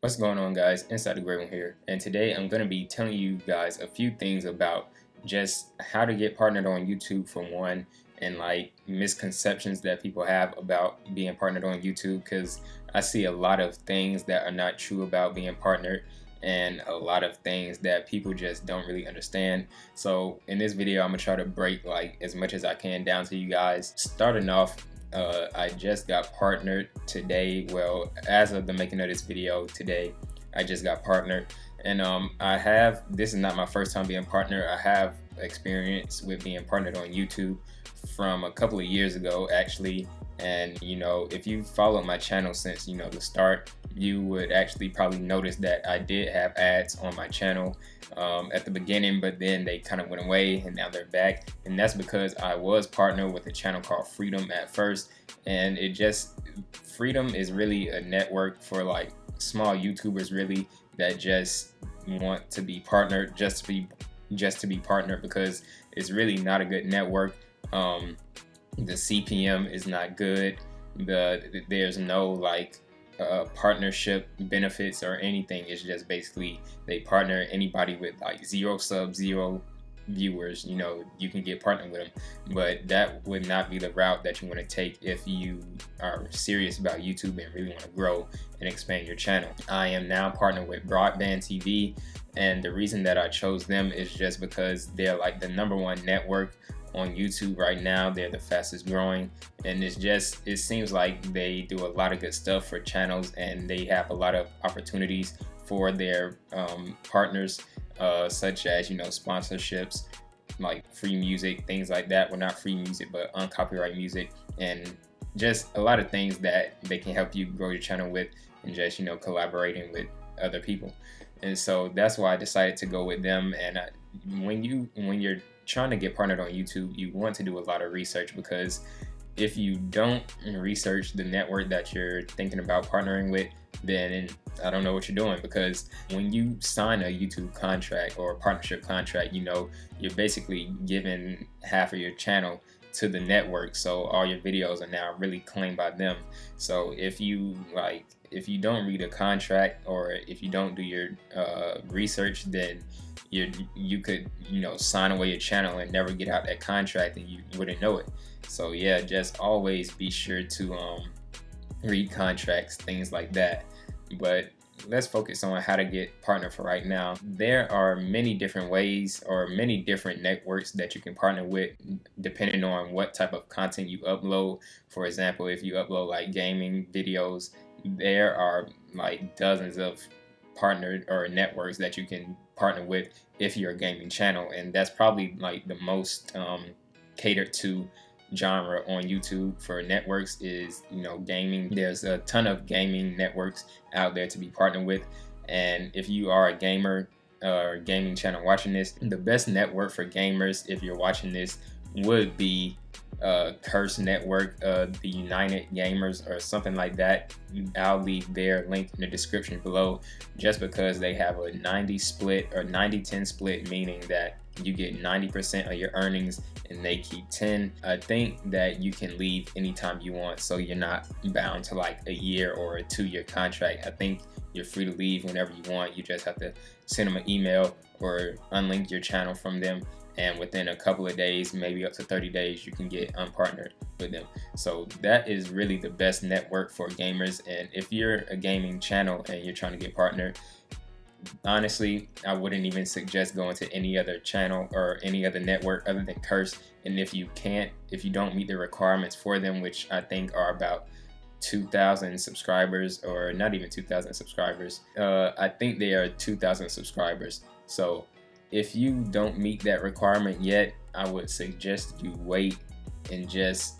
What's going on, guys? Inside the Great One here, and today I'm going to be telling you guys a few things about just how to get partnered on YouTube for one, and like misconceptions that people have about being partnered on YouTube, because I see a lot of things that are not true about being partnered and a lot of things that people just don't really understand. So in this video I'm gonna try to break like as much as I can down to you guys. Starting off, I just got partnered today. Well, as of the making of this video today, I just got partnered, and this is not my first time being partnered. I have experience with being partnered on YouTube from a couple of years ago, actually. And if you followed my channel since the start, you would actually probably notice that I did have ads on my channel at the beginning, but then they kind of went away and now they're back. And that's because I was partnered with a channel called Freedom at first, and Freedom is really a network for like small YouTubers really that just want to be partnered just to be partnered, because it's really not a good network. The CPM is not good. There's no like partnership benefits or anything. It's just basically they partner anybody with like 0 subs, 0 viewers. You can get partnered with them, but that would not be the route that you want to take if you are serious about YouTube and really want to grow and expand your channel. I am now partnered with Broadband TV, and the reason that I chose them is just because they're like the #1 network on YouTube right now. They're the fastest growing, and it seems like they do a lot of good stuff for channels, and they have a lot of opportunities for their partners, such as sponsorships, like free music, things like that. Well, not free music, but uncopyrighted music, and just a lot of things that they can help you grow your channel with, and just collaborating with other people. And so that's why I decided to go with them. And when you're trying to get partnered on YouTube, you want to do a lot of research, because if you don't research the network that you're thinking about partnering with, then I don't know what you're doing. Because when you sign a YouTube contract or a partnership contract, you're basically giving half of your channel to the network, so all your videos are now really claimed by them. So if you don't read a contract, or if you don't do your research, then you could sign away your channel and never get out that contract, and you wouldn't know it. So yeah, just always be sure to read contracts, things like that. But let's focus on how to get partnered for right now. There are many different ways or many different networks that you can partner with, depending on what type of content you upload. For example, if you upload like gaming videos, there are like dozens of partnered or networks that you can partner with if you're a gaming channel, and that's probably like the most catered to genre on YouTube for networks is gaming. There's a ton of gaming networks out there to be partnered with, and if you are a gamer or gaming channel watching this, the best network for gamers, if you're watching this, would be Curse Network, the United Gamers, or something like that. I'll leave their link in the description below, just because they have a 90 split or 90-10 split, meaning that you get 90% of your earnings and they keep 10. I think that you can leave anytime you want, so you're not bound to like a year or a 2-year contract. I think you're free to leave whenever you want. You just have to send them an email or unlink your channel from them, and within a couple of days, maybe up to 30 days, you can get unpartnered with them. So that is really the best network for gamers. And if you're a gaming channel and you're trying to get partnered, honestly, I wouldn't even suggest going to any other channel or any other network other than Curse. And if you don't meet the requirements for them, which I think are about 2,000 subscribers, or not even 2,000 subscribers, I think they are 2,000 subscribers. So if you don't meet that requirement yet, I would suggest you wait and just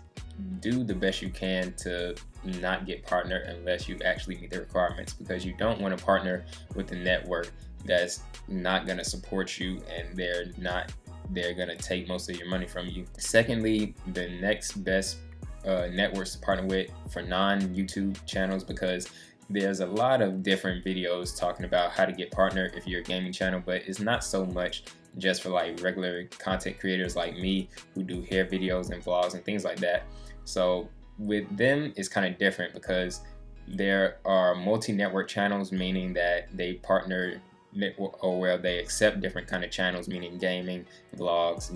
do the best you can to not get partnered unless you actually meet the requirements, because you don't want to partner with a network that's not going to support you, and they're going to take most of your money from you. Secondly, the next best networks to partner with for non-YouTube channels, because there's a lot of different videos talking about how to get partnered if you're a gaming channel, but it's not so much just for like regular content creators like me who do hair videos and vlogs and things like that. So with them, it's kind of different, because There are multi-network channels, meaning that they partner or well, they accept different kind of channels, meaning gaming, vlogs,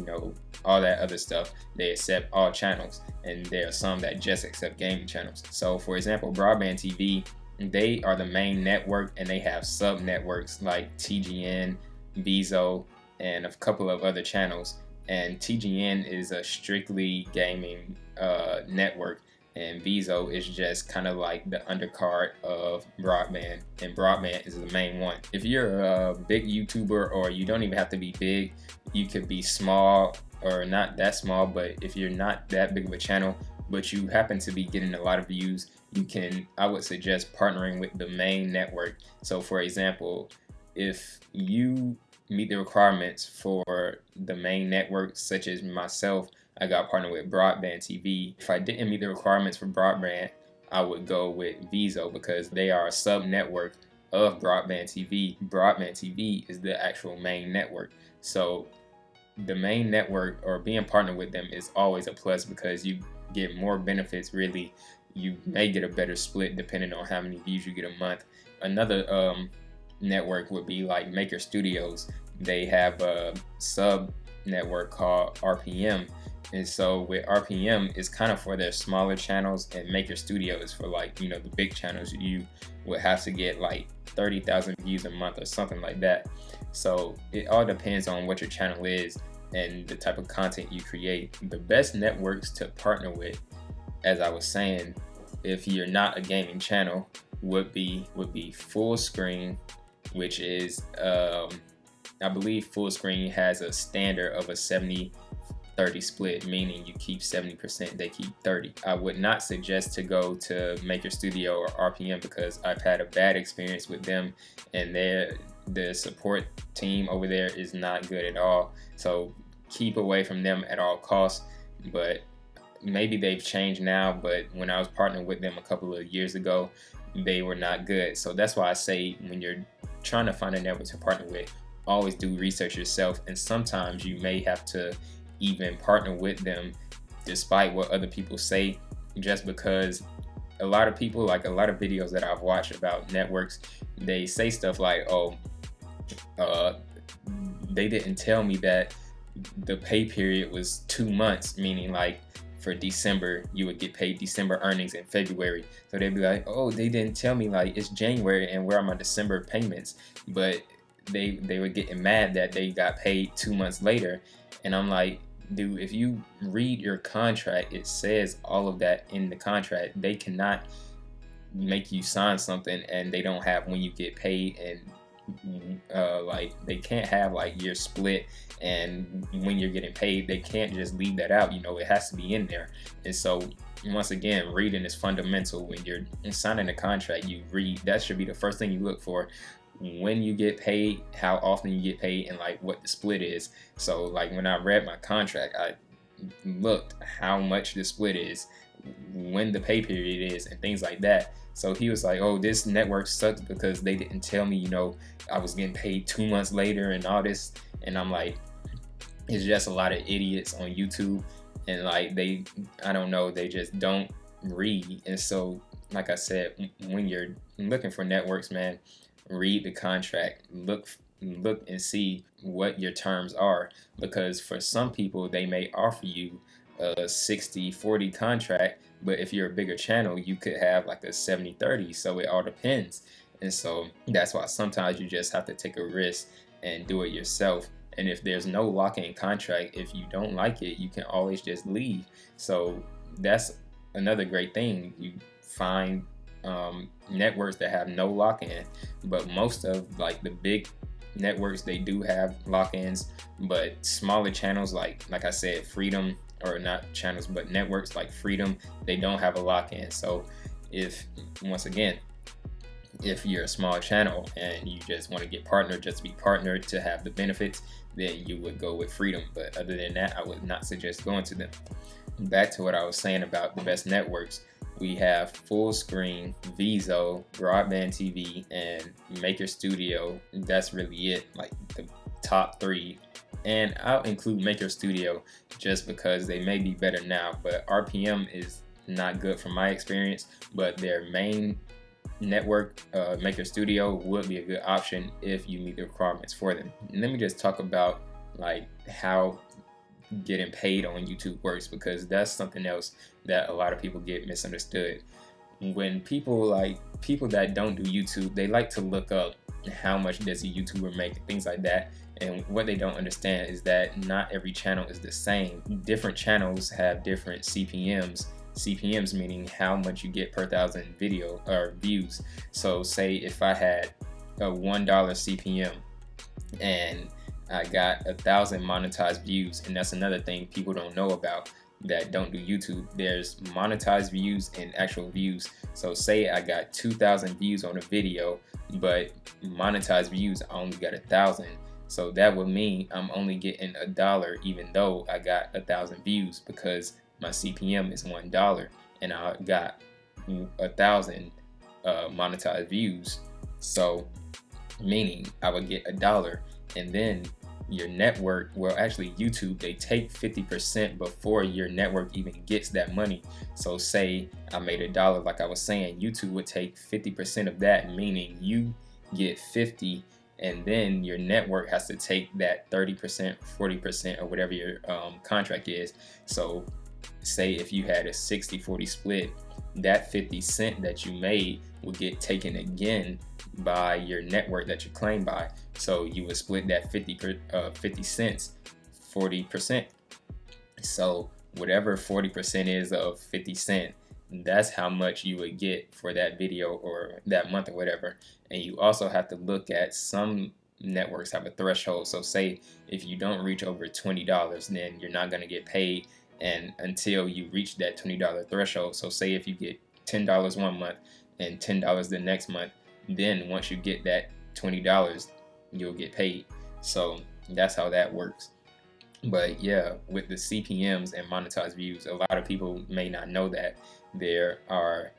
all that other stuff. They accept all channels, and there are some that just accept gaming channels. So for example, Broadband TV, they are the main network, and they have sub networks like TGN, Vezo, and a couple of other channels. And TGN is a strictly gaming network, and Vezo is just kind of like the undercard of Broadband, and Broadband is the main one. If you're a big YouTuber, or you don't even have to be big, you could be small or not that small, but if you're not that big of a channel but you happen to be getting a lot of views, I would suggest partnering with the main network. So for example, if you meet the requirements for the main network, such as myself, I got partnered with Broadband TV. If I didn't meet the requirements for Broadband, I would go with Vezo, because they are a sub network of Broadband TV. Broadband TV is the actual main network. So the main network, or being partnered with them, is always a plus, because you get more benefits. Really, you may get a better split depending on how many views you get a month. Another network would be like Maker Studios. They have a sub network called RPM, and so with RPM, it's kind of for their smaller channels, and Maker Studio is for, like, the big channels. You would have to get like 30,000 views a month or something like that. So it all depends on what your channel is and the type of content you create. The best networks to partner with, as I was saying, if you're not a gaming channel, would be Fullscreen, which is I believe Fullscreen has a standard of a 70-30 split, meaning you keep 70%, they keep 30. I would not suggest to go to Maker Studio or RPM, because I've had a bad experience with them, and the support team over there is not good at all. So keep away from them at all costs. But maybe they've changed now, but when I was partnering with them a couple of years ago, they were not good. So that's why I say, when you're trying to find a network to partner with, always do research yourself, and sometimes you may have to even partner with them despite what other people say, just because a lot of people, like a lot of videos that I've watched about networks, they say stuff like, oh, they didn't tell me that the pay period was 2 months, meaning like for December you would get paid December earnings in February. So they'd be like, oh, they didn't tell me, like, it's January and where are my December payments. But they were getting mad that they got paid 2 months later. And I'm like, dude, if you read your contract, it says all of that in the contract. They cannot make you sign something and they don't have when you get paid, and like they can't have like your split and when you're getting paid. They can't just leave that out. It has to be in there. And so once again, reading is fundamental. When you're signing a contract, you read. That should be the first thing you look for. When you get paid, how often you get paid, and like what the split is. So like when I read my contract, I looked how much the split is, when the pay period is, and things like that. So he was like, oh, this network sucks because they didn't tell me, I was getting paid 2 months later and all this. And I'm like, it's just a lot of idiots on YouTube, and like I don't know, they just don't read. And so like I said, when you're looking for networks, man, read the contract, look and see what your terms are, because for some people they may offer you a 60-40 contract, but if you're a bigger channel, you could have like a 70-30. So it all depends. And so that's why sometimes you just have to take a risk and do it yourself. And if there's no lock-in contract, if you don't like it, you can always just leave. So that's another great thing. You find networks that have no lock-in, but most of like the big networks, they do have lock-ins. But smaller channels, like I said, Freedom, or not channels but networks like Freedom, they don't have a lock-in. So once again, if you're a small channel and you just want to get partnered just to be partnered to have the benefits, then you would go with Freedom. But other than that, I would not suggest going to them. Back to what I was saying about the best networks. We have Fullscreen, Vezo, Broadband TV, and Maker Studio. That's really it, like the top 3. And I'll include Maker Studio just because they may be better now, but RPM is not good from my experience, but their main network, Maker Studio, would be a good option if you meet the requirements for them. And let me just talk about like how getting paid on YouTube works, because that's something else that a lot of people get misunderstood. When people that don't do YouTube, they like to look up how much does a YouTuber make and things like that. And what they don't understand is that not every channel is the same. Different channels have different CPMs. CPMs meaning how much you get per thousand video or views. So say if I had a $1 CPM and I got 1,000 monetized views, and that's another thing people don't know about that don't do YouTube. There's monetized views and actual views. So say I got 2,000 views on a video, but monetized views I only got 1,000. So that would mean I'm only getting $1 even though I got 1,000 views, because my CPM is $1 and I got 1,000 monetized views. So meaning I would get $1, and then your network, well actually YouTube, they take 50% before your network even gets that money. So say I made $1, like I was saying, YouTube would take 50% of that, meaning you get 50, and then your network has to take that 30%, 40%, or whatever your contract is. So say if you had a 60-40 split, that 50 cent that you made will get taken again by your network that you claim by. So you would split that 50 cents 40%. So whatever 40% is of 50 cent, that's how much you would get for that video or that month or whatever. And you also have to look at, some networks have a threshold. So say if you don't reach over $20, then you're not going to get paid, and until you reach that $20 threshold. So say if you get $10 one month and $10 the next month, then once you get that $20, you'll get paid. So that's how that works. But yeah, with the CPMs and monetized views, a lot of people may not know that there are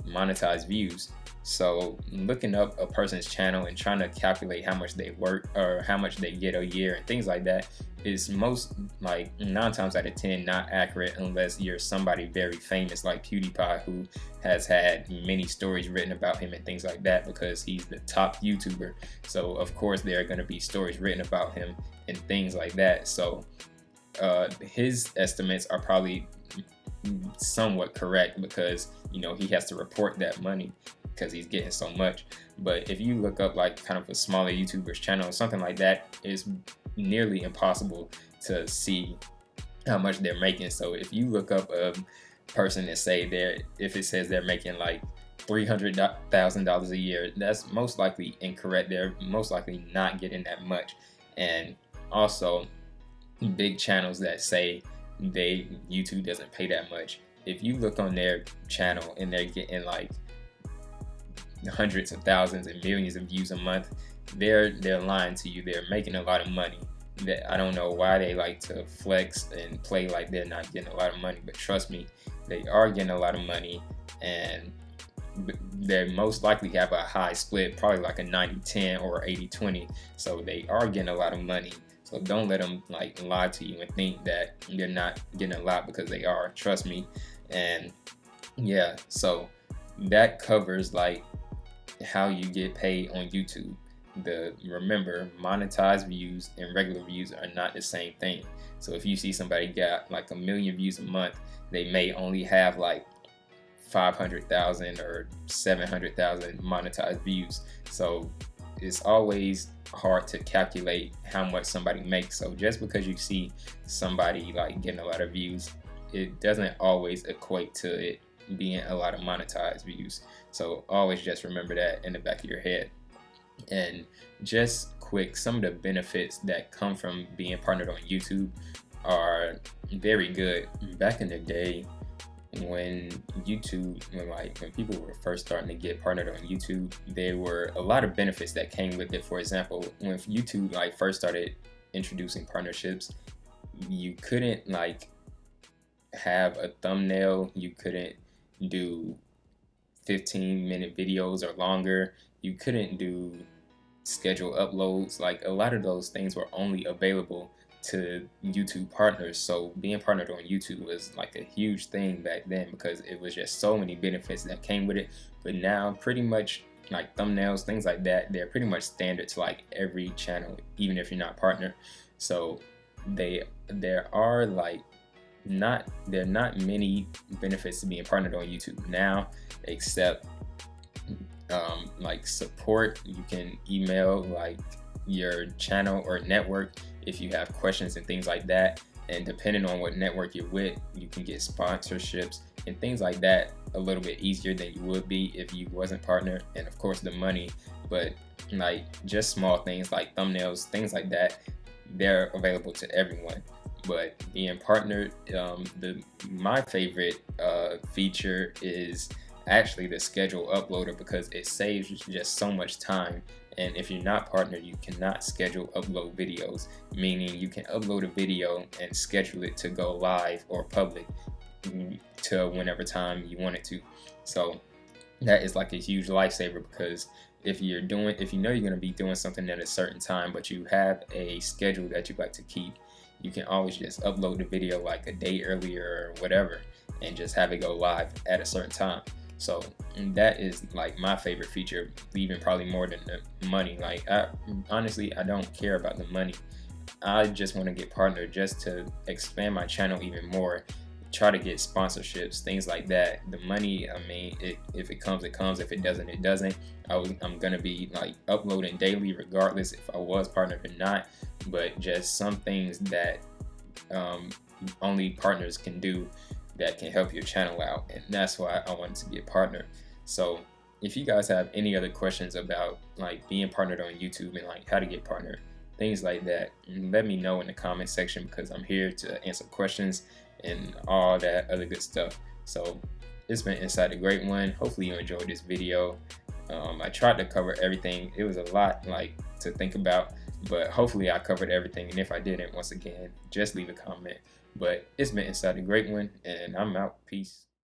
monetized views. So looking up a person's channel and trying to calculate how much they work or how much they get a year and things like that is most, like 9 times out of 10, not accurate unless you're somebody very famous like PewDiePie, who has had many stories written about him and things like that, because he's the top YouTuber. So of course there are going to be stories written about him and things like that. So his estimates are probably somewhat correct, because you know he has to report that money because he's getting so much. But if you look up like kind of a smaller YouTuber's channel or something like that, it's nearly impossible to see how much they're making. So if you look up a person and say if it says they're making like $300,000 a year, that's most likely incorrect. They're most likely not getting that much. And also big channels that say YouTube doesn't pay that much, if you look on their channel and they're getting like hundreds of thousands and millions of views a month, they're lying to you. They're making a lot of money. That I don't know why they like to flex and play like they're not getting a lot of money, but trust me, they are getting a lot of money, and they most likely have a high split, probably like a 90-10 or 80-20. So they are getting a lot of money. So don't let them like lie to you and think that they're not getting a lot, because they are. Trust me. And yeah, so that covers like how you get paid on YouTube. Remember, monetized views and regular views are not the same thing. So if you see somebody got like 1 million views a month, they may only have like 500,000 or 700,000 monetized views. So it's always hard to calculate how much somebody makes. So just because you see somebody like getting a lot of views, it doesn't always equate to it being a lot of monetized views. So always just remember that in the back of your head. And just quick, some of the benefits that come from being partnered on YouTube are very good. Back in the day, when people were first starting to get partnered on YouTube, there were a lot of benefits that came with it. For example, when YouTube like first started introducing partnerships, you couldn't like have a thumbnail, you couldn't do 15-minute videos or longer, you couldn't do schedule uploads. Like a lot of those things were only available to YouTube partners. So being partnered on YouTube was like a huge thing back then because it was just so many benefits that came with it. But now pretty much like thumbnails, things like that, they're pretty much standard to like every channel, even if you're not partnered. So there are like there are not many benefits to being partnered on YouTube now, except like support. You can email like your channel or network if you have questions and things like that, and depending on what network you're with, you can get sponsorships and things like that a little bit easier than you would be if you wasn't partnered. And of course the money, but like just small things like thumbnails, things like that, they're available to everyone. But being partnered, my favorite feature is actually the schedule uploader, because it saves just so much time. And if you're not partnered, you cannot schedule upload videos, meaning you can upload a video and schedule it to go live or public to whenever time you want it to. So that is like a huge lifesaver, because if you know you're going to be doing something at a certain time, but you have a schedule that you like to keep, you can always just upload the video like a day earlier or whatever and just have it go live at a certain time. So that is like my favorite feature, even probably more than the money. Like honestly, I don't care about the money. I just want to get partnered just to expand my channel even more, try to get sponsorships, things like that. The money, I mean, if it comes, it comes. If it doesn't, it doesn't. I'm gonna be like uploading daily regardless if I was partnered or not. But just some things that only partners can do that can help your channel out, and that's why I wanted to be a partner. So if you guys have any other questions about like being partnered on YouTube and like how to get partnered, things like that, let me know in the comment section, because I'm here to answer questions and all that other good stuff. So it's been Inside the Great One. Hopefully you enjoyed this video. I tried to cover everything. It was a lot like to think about, but hopefully I covered everything, and if I didn't, once again, just leave a comment. But it's been Inside the Great One, and I'm out. Peace.